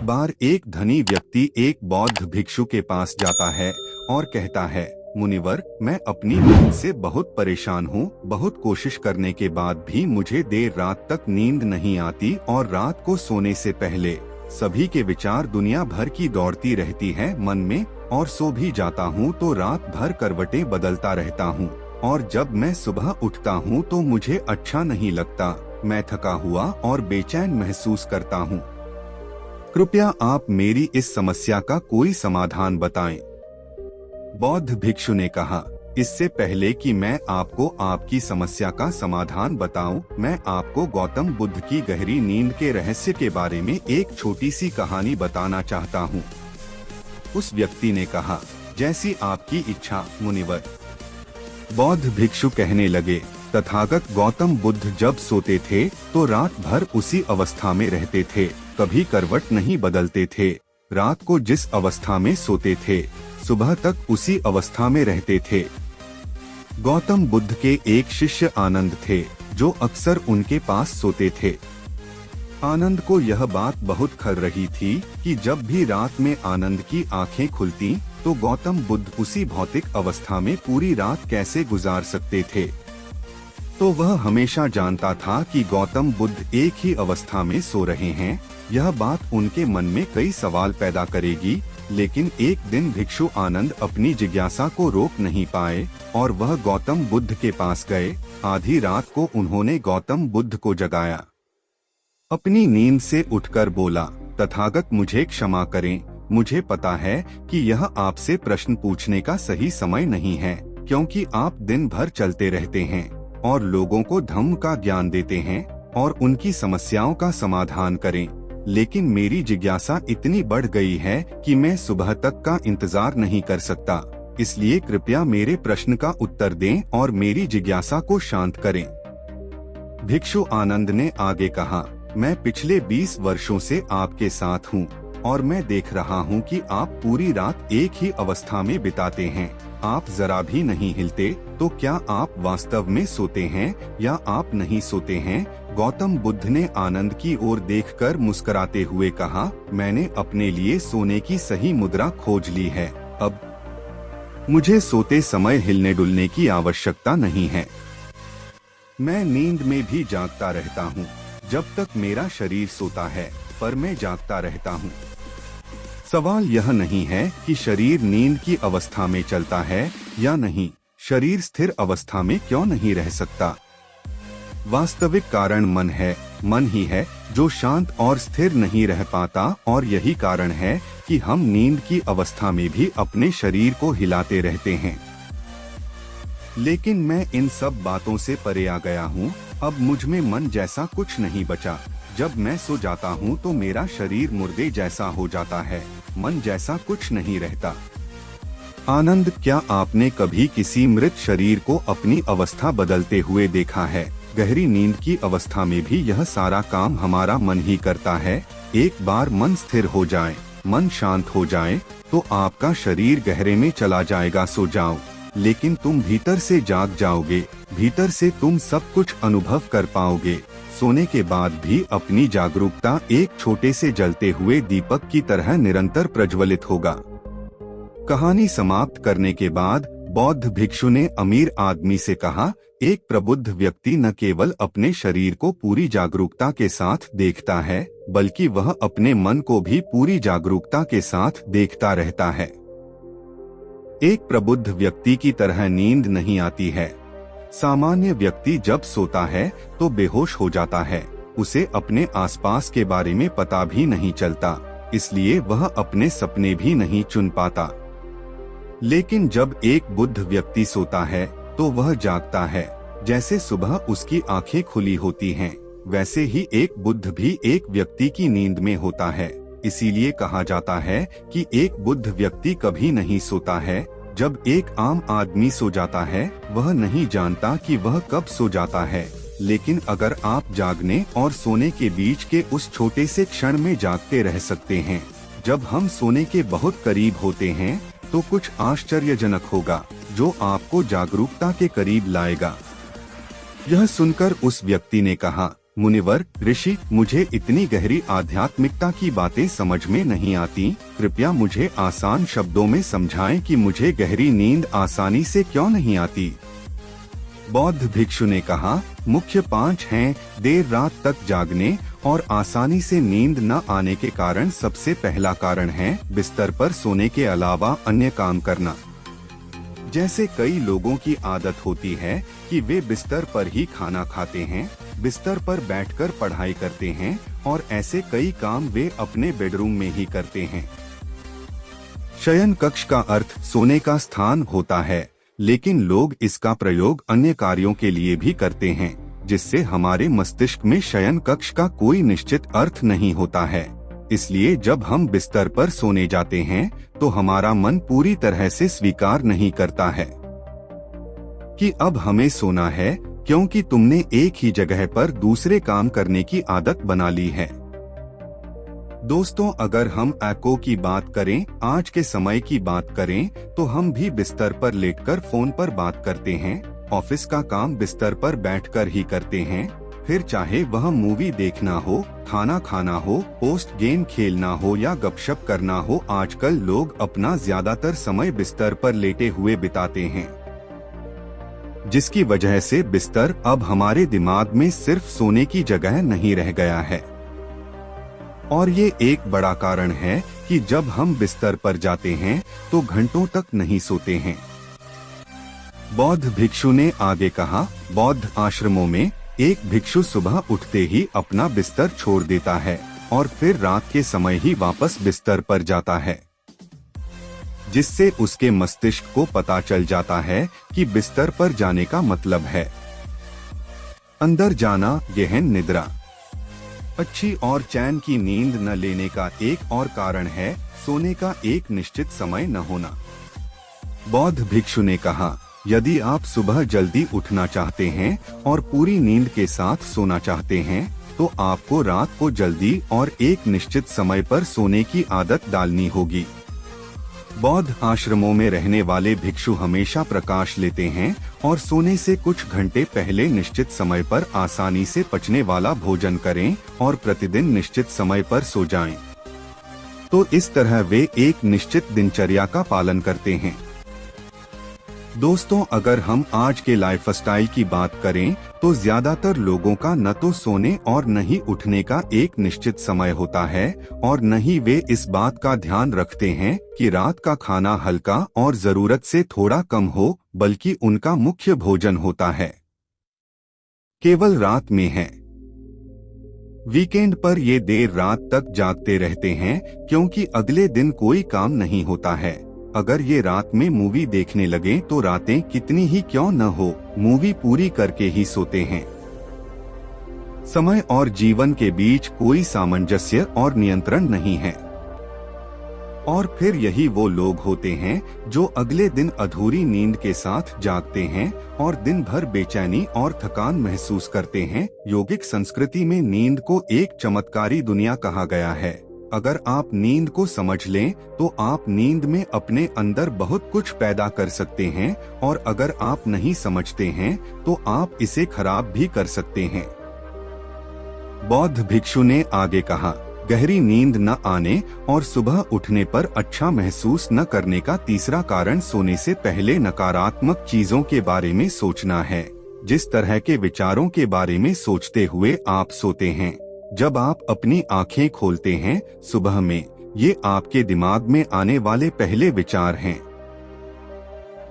बार एक धनी व्यक्ति एक बौद्ध भिक्षु के पास जाता है और कहता है, मुनिवर, मैं अपनी नींद से बहुत परेशान हूँ। बहुत कोशिश करने के बाद भी मुझे देर रात तक नींद नहीं आती और रात को सोने से पहले सभी के विचार दुनिया भर की दौड़ती रहती है मन में, और सो भी जाता हूँ तो रात भर करवटें बदलता रहता हूँ, और जब मैं सुबह उठता हूँ तो मुझे अच्छा नहीं लगता। मैं थका हुआ और बेचैन महसूस करता हूँ। कृपया आप मेरी इस समस्या का कोई समाधान बताएं। बौद्ध भिक्षु ने कहा, इससे पहले कि मैं आपको आपकी समस्या का समाधान बताऊं, मैं आपको गौतम बुद्ध की गहरी नींद के रहस्य के बारे में एक छोटी सी कहानी बताना चाहता हूं। उस व्यक्ति ने कहा, जैसी आपकी इच्छा मुनिवर। बौद्ध भिक्षु कहने लगे, तथागत गौतम बुद्ध जब सोते थे तो रात भर उसी अवस्था में रहते थे, कभी करवट नहीं बदलते थे। रात को जिस अवस्था में सोते थे सुबह तक उसी अवस्था में रहते थे। गौतम बुद्ध के एक शिष्य आनंद थे जो अक्सर उनके पास सोते थे। आनंद को यह बात बहुत खल रही थी कि जब भी रात में आनंद की आंखें खुलती तो गौतम बुद्ध उसी भौतिक अवस्था में पूरी रात कैसे गुजार सकते थे। तो वह हमेशा जानता था कि गौतम बुद्ध एक ही अवस्था में सो रहे हैं। यह बात उनके मन में कई सवाल पैदा करेगी, लेकिन एक दिन भिक्षु आनंद अपनी जिज्ञासा को रोक नहीं पाए और वह गौतम बुद्ध के पास गए। आधी रात को उन्होंने गौतम बुद्ध को जगाया। अपनी नींद से उठकर बोला, तथागत मुझे क्षमा करें, मुझे पता है कि यह आपसे प्रश्न पूछने का सही समय नहीं है, क्योंकि आप दिन भर चलते रहते हैं और लोगों को धम्म का ज्ञान देते हैं और उनकी समस्याओं का समाधान करें। लेकिन मेरी जिज्ञासा इतनी बढ़ गई है कि मैं सुबह तक का इंतजार नहीं कर सकता, इसलिए कृपया मेरे प्रश्न का उत्तर दें और मेरी जिज्ञासा को शांत करें। भिक्षु आनंद ने आगे कहा, मैं पिछले 20 वर्षों से आपके साथ हूँ और मैं देख रहा हूँ कि आप पूरी रात एक ही अवस्था में बिताते हैं। आप जरा भी नहीं हिलते, तो क्या आप वास्तव में सोते हैं या आप नहीं सोते हैं? गौतम बुद्ध ने आनंद की ओर देखकर मुस्कुराते हुए कहा, मैंने अपने लिए सोने की सही मुद्रा खोज ली है। अब मुझे सोते समय हिलने डुलने की आवश्यकता नहीं है। मैं नींद में भी जागता रहता हूँ जब तक मेरा शरीर सोता है, पर मैं जागता रहता हूँ। सवाल यह नहीं है कि शरीर नींद की अवस्था में चलता है या नहीं, शरीर स्थिर अवस्था में क्यों नहीं रह सकता। वास्तविक कारण मन है। मन ही है जो शांत और स्थिर नहीं रह पाता, और यही कारण है कि हम नींद की अवस्था में भी अपने शरीर को हिलाते रहते हैं। लेकिन मैं इन सब बातों से परे आ गया हूँ। अब मुझ में मन जैसा कुछ नहीं बचा। जब मैं सो जाता हूँ तो मेरा शरीर मुर्दे जैसा हो जाता है, मन जैसा कुछ नहीं रहता। आनंद, क्या आपने कभी किसी मृत शरीर को अपनी अवस्था बदलते हुए देखा है? गहरी नींद की अवस्था में भी यह सारा काम हमारा मन ही करता है। एक बार मन स्थिर हो जाए, मन शांत हो जाए, तो आपका शरीर गहरे में चला जाएगा। सो जाओ, लेकिन तुम भीतर से जाग जाओगे, भीतर से तुम सब कुछ अनुभव कर पाओगे। सोने के बाद भी अपनी जागरूकता एक छोटे से जलते हुए दीपक की तरह निरंतर प्रज्वलित होगा। कहानी समाप्त करने के बाद बौद्ध भिक्षु ने अमीर आदमी से कहा, एक प्रबुद्ध व्यक्ति न केवल अपने शरीर को पूरी जागरूकता के साथ देखता है, बल्कि वह अपने मन को भी पूरी जागरूकता के साथ देखता रहता है। एक प्रबुद्ध व्यक्ति की तरह नींद नहीं आती है। सामान्य व्यक्ति जब सोता है तो बेहोश हो जाता है, उसे अपने आसपास के बारे में पता भी नहीं चलता, इसलिए वह अपने सपने भी नहीं चुन पाता। लेकिन जब एक बुद्ध व्यक्ति सोता है तो वह जागता है। जैसे सुबह उसकी आंखें खुली होती हैं, वैसे ही एक बुद्ध भी एक व्यक्ति की नींद में होता है। इसीलिए कहा जाता है कि एक बुद्ध व्यक्ति कभी नहीं सोता है। जब एक आम आदमी सो जाता है, वह नहीं जानता कि वह कब सो जाता है। लेकिन अगर आप जागने और सोने के बीच के उस छोटे से क्षण में जागते रह सकते हैं, जब हम सोने के बहुत करीब होते हैं, तो कुछ आश्चर्यजनक होगा जो आपको जागरूकता के करीब लाएगा। यह सुनकर उस व्यक्ति ने कहा, मुनिवर ऋषि, मुझे इतनी गहरी आध्यात्मिकता की बातें समझ में नहीं आती, कृपया मुझे आसान शब्दों में समझाएं कि मुझे गहरी नींद आसानी से क्यों नहीं आती। बौद्ध भिक्षु ने कहा, मुख्य 5 हैं देर रात तक जागने और आसानी से नींद न आने के कारण। सबसे पहला कारण है बिस्तर पर सोने के अलावा अन्य काम करना। जैसे कई लोगों की आदत होती है कि वे बिस्तर पर ही खाना खाते हैं, बिस्तर पर बैठकर पढ़ाई करते हैं और ऐसे कई काम वे अपने बेडरूम में ही करते हैं। शयन कक्ष का अर्थ सोने का स्थान होता है, लेकिन लोग इसका प्रयोग अन्य कार्यों के लिए भी करते हैं, जिससे हमारे मस्तिष्क में शयन कक्ष का कोई निश्चित अर्थ नहीं होता है। इसलिए जब हम बिस्तर पर सोने जाते हैं तो हमारा मन पूरी तरह से स्वीकार नहीं करता है कि अब हमें सोना है, क्योंकि तुमने एक ही जगह पर दूसरे काम करने की आदत बना ली है। दोस्तों, अगर हम एको की बात करें, आज के समय की बात करें, तो हम भी बिस्तर पर लेटकर फोन पर बात करते हैं, ऑफिस का काम बिस्तर पर बैठकर ही करते हैं, फिर चाहे वह मूवी देखना हो, खाना खाना हो, पोस्ट गेम खेलना हो या गपशप करना हो, आजकल लोग अपना ज्यादातर समय बिस्तर पर लेटे हुए बिताते हैं, जिसकी वजह से बिस्तर अब हमारे दिमाग में सिर्फ सोने की जगह नहीं रह गया है। और ये एक बड़ा कारण है कि जब हम बिस्तर पर जाते हैं तो घंटों तक नहीं सोते हैं। बौद्ध भिक्षु ने आगे कहा, बौद्ध आश्रमों में एक भिक्षु सुबह उठते ही अपना बिस्तर छोड़ देता है और फिर रात के समय ही वापस बिस्तर पर जाता है, जिससे उसके मस्तिष्क को पता चल जाता है कि बिस्तर पर जाने का मतलब है अंदर जाना, गहन निद्रा। अच्छी और चैन की नींद न लेने का एक और कारण है सोने का एक निश्चित समय न होना। बौद्ध भिक्षु ने कहा, यदि आप सुबह जल्दी उठना चाहते हैं और पूरी नींद के साथ सोना चाहते हैं, तो आपको रात को जल्दी और एक निश्चित समय पर सोने की आदत डालनी होगी। बौद्ध आश्रमों में रहने वाले भिक्षु हमेशा प्रकाश लेते हैं और सोने से कुछ घंटे पहले निश्चित समय पर आसानी से पचने वाला भोजन करें और प्रतिदिन निश्चित समय पर सो जाएं। तो इस तरह वे एक निश्चित दिनचर्या का पालन करते हैं। दोस्तों, अगर हम आज के लाइफस्टाइल की बात करें तो ज्यादातर लोगों का न तो सोने और न ही उठने का एक निश्चित समय होता है और न ही वे इस बात का ध्यान रखते हैं कि रात का खाना हल्का और जरूरत से थोड़ा कम हो, बल्कि उनका मुख्य भोजन होता है केवल रात में है। वीकेंड पर ये देर रात तक जागते रहते हैं क्योंकि अगले दिन कोई काम नहीं होता है। अगर ये रात में मूवी देखने लगे तो रातें कितनी ही क्यों न हो, मूवी पूरी करके ही सोते हैं। समय और जीवन के बीच कोई सामंजस्य और नियंत्रण नहीं है। और फिर यही वो लोग होते हैं जो अगले दिन अधूरी नींद के साथ जागते हैं और दिन भर बेचैनी और थकान महसूस करते हैं। योगिक संस्कृति में नींद को एक चमत्कारी दुनिया कहा गया है। अगर आप नींद को समझ लें तो आप नींद में अपने अंदर बहुत कुछ पैदा कर सकते हैं, और अगर आप नहीं समझते हैं तो आप इसे खराब भी कर सकते हैं। बौद्ध भिक्षु ने आगे कहा, गहरी नींद न आने और सुबह उठने पर अच्छा महसूस न करने का तीसरा कारण सोने से पहले नकारात्मक चीजों के बारे में सोचना है। जिस तरह के विचारों के बारे में सोचते हुए आप सोते हैं, जब आप अपनी आंखें खोलते हैं सुबह में, ये आपके दिमाग में आने वाले पहले विचार हैं।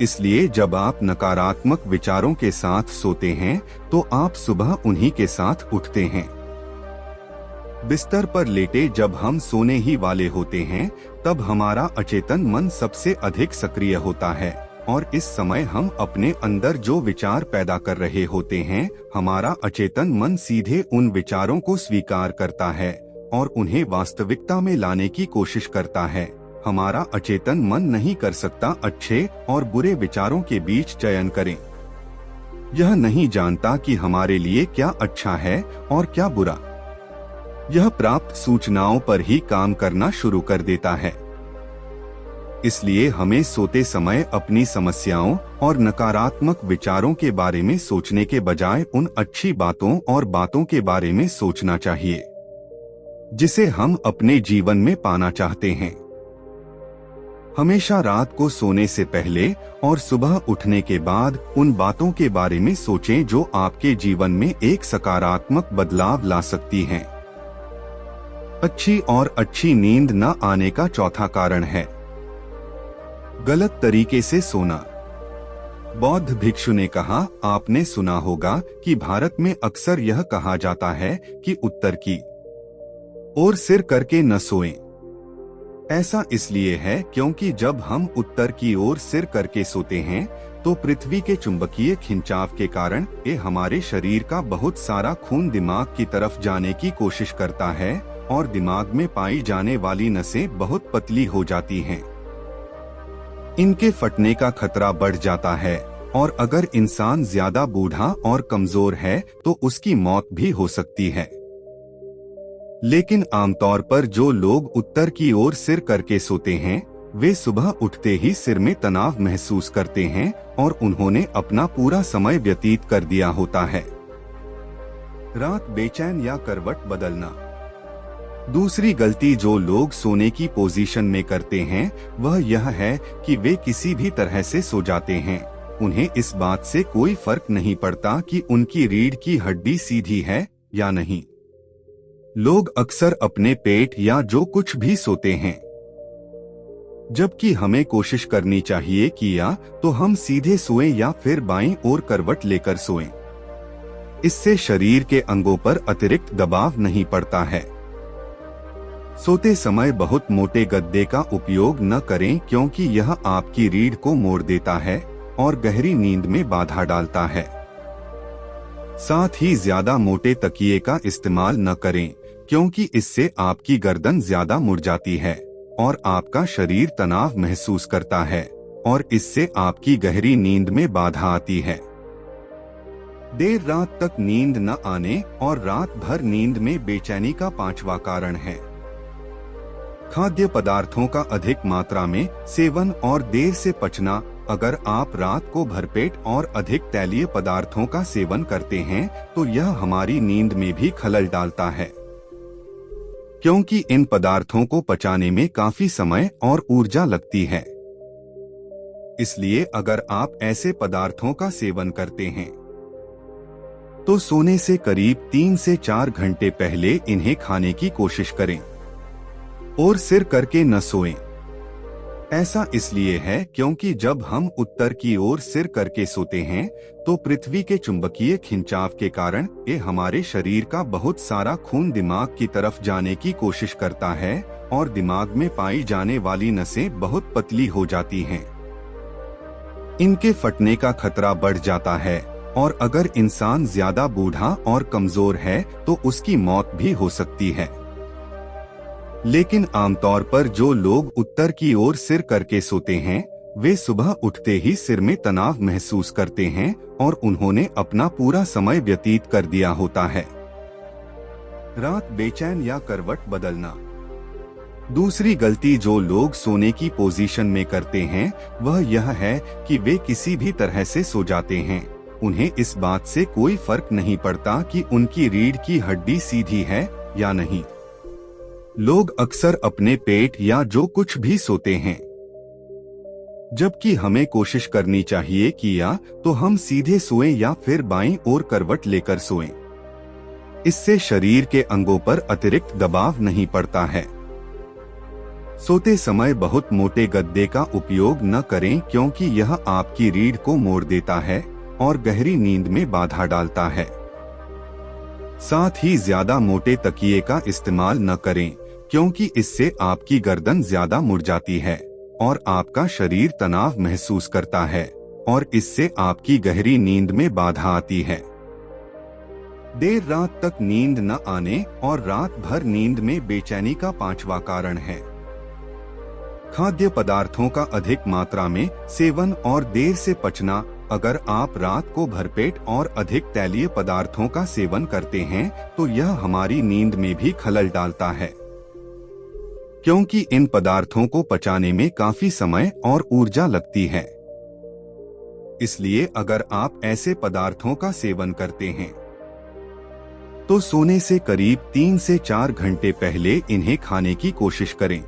इसलिए जब आप नकारात्मक विचारों के साथ सोते हैं तो आप सुबह उन्हीं के साथ उठते हैं। बिस्तर पर लेटे जब हम सोने ही वाले होते हैं तब हमारा अचेतन मन सबसे अधिक सक्रिय होता है, और इस समय हम अपने अंदर जो विचार पैदा कर रहे होते हैं, हमारा अचेतन मन सीधे उन विचारों को स्वीकार करता है और उन्हें वास्तविकता में लाने की कोशिश करता है। हमारा अचेतन मन नहीं कर सकता अच्छे और बुरे विचारों के बीच चयन करें। यह नहीं जानता कि हमारे लिए क्या अच्छा है और क्या बुरा। यह प्राप्त सूचनाओं पर ही काम करना शुरू कर देता है। इसलिए हमें सोते समय अपनी समस्याओं और नकारात्मक विचारों के बारे में सोचने के बजाय उन अच्छी बातों और बातों के बारे में सोचना चाहिए जिसे हम अपने जीवन में पाना चाहते हैं। हमेशा रात को सोने से पहले और सुबह उठने के बाद उन बातों के बारे में सोचें जो आपके जीवन में एक सकारात्मक बदलाव ला सकती हैं। अच्छी और अच्छी नींद न आने का चौथा कारण है गलत तरीके से सोना। बौद्ध भिक्षु ने कहा, आपने सुना होगा कि भारत में अक्सर यह कहा जाता है कि उत्तर की ओर सिर करके न सोएं। ऐसा इसलिए है क्योंकि जब हम उत्तर की ओर सिर करके सोते हैं तो पृथ्वी के चुंबकीय खिंचाव के कारण ये हमारे शरीर का बहुत सारा खून दिमाग की तरफ जाने की कोशिश करता है और दिमाग में पाई जाने वाली नसें बहुत पतली हो जाती हैं। इनके फटने का खतरा बढ़ जाता है और अगर इंसान ज्यादा बूढ़ा और कमजोर है तो उसकी मौत भी हो सकती है। लेकिन आमतौर पर जो लोग उत्तर की ओर सिर करके सोते हैं वे सुबह उठते ही सिर में तनाव महसूस करते हैं और उन्होंने अपना पूरा समय व्यतीत कर दिया होता है। रात बेचैन या करवट बदलना। दूसरी गलती जो लोग सोने की पोजीशन में करते हैं वह यह है कि वे किसी भी तरह से सो जाते हैं। उन्हें इस बात से कोई फर्क नहीं पड़ता कि उनकी रीढ़ की हड्डी सीधी है या नहीं। लोग अक्सर अपने पेट या जो कुछ भी सोते हैं, जबकि हमें कोशिश करनी चाहिए कि या तो हम सीधे सोएं या फिर बाईं ओर करवट लेकर सोएं। इससे शरीर के अंगों पर अतिरिक्त दबाव नहीं पड़ता है। सोते समय बहुत मोटे गद्दे का उपयोग न करें क्योंकि यह आपकी रीढ़ को मोड़ देता है और गहरी नींद में बाधा डालता है। साथ ही ज्यादा मोटे तकिए का इस्तेमाल न करें क्योंकि इससे आपकी गर्दन ज्यादा मुड़ जाती है और आपका शरीर तनाव महसूस करता है और इससे आपकी गहरी नींद में बाधा आती है। देर रात तक नींद न आने और रात भर नींद में बेचैनी का पांचवा कारण है खाद्य पदार्थों का अधिक मात्रा में सेवन और देर से पचना। अगर आप रात को भरपेट और अधिक तैलीय पदार्थों का सेवन करते हैं तो यह हमारी नींद में भी खलल डालता है क्योंकि इन पदार्थों को पचाने में काफी समय और ऊर्जा लगती है। इसलिए अगर आप ऐसे पदार्थों का सेवन करते हैं तो सोने से करीब 3 से 4 घंटे पहले इन्हें खाने की कोशिश करें और सिर करके न सोएं। ऐसा इसलिए है क्योंकि जब हम उत्तर की ओर सिर करके सोते हैं तो पृथ्वी के चुंबकीय खिंचाव के कारण ये हमारे शरीर का बहुत सारा खून दिमाग की तरफ जाने की कोशिश करता है और दिमाग में पाई जाने वाली नसें बहुत पतली हो जाती हैं। इनके फटने का खतरा बढ़ जाता है और अगर इंसान ज्यादा बूढ़ा और कमजोर है तो उसकी मौत भी हो सकती है। लेकिन आमतौर पर जो लोग उत्तर की ओर सिर करके सोते हैं वे सुबह उठते ही सिर में तनाव महसूस करते हैं और उन्होंने अपना पूरा समय व्यतीत कर दिया होता है। रात बेचैन या करवट बदलना। दूसरी गलती जो लोग सोने की पोजीशन में करते हैं वह यह है कि वे किसी भी तरह से सो जाते हैं। उन्हें इस बात से कोई फर्क नहीं पड़ता कि उनकी रीढ़ की हड्डी सीधी है या नहीं। लोग अक्सर अपने पेट या जो कुछ भी सोते हैं, जबकि हमें कोशिश करनी चाहिए कि या तो हम सीधे सोएं या फिर बाईं ओर करवट लेकर सोएं। इससे शरीर के अंगों पर अतिरिक्त दबाव नहीं पड़ता है। सोते समय बहुत मोटे गद्दे का उपयोग न करें क्योंकि यह आपकी रीढ़ को मोड़ देता है और गहरी नींद में बाधा डालता है। साथ ही ज्यादा मोटे तकिए का इस्तेमाल न करें क्योंकि इससे आपकी गर्दन ज्यादा मुड़ जाती है और आपका शरीर तनाव महसूस करता है और इससे आपकी गहरी नींद में बाधा आती है। देर रात तक नींद न आने और रात भर नींद में बेचैनी का पांचवा कारण है खाद्य पदार्थों का अधिक मात्रा में सेवन और देर से पचना। अगर आप रात को भरपेट और अधिक तैलीय पदार्थों का सेवन करते हैं तो यह हमारी नींद में भी खलल डालता है। क्योंकि इन पदार्थों को पचाने में काफी समय और ऊर्जा लगती है। इसलिए अगर आप ऐसे पदार्थों का सेवन करते हैं तो सोने से करीब 3 से 4 घंटे पहले इन्हें खाने की कोशिश करें।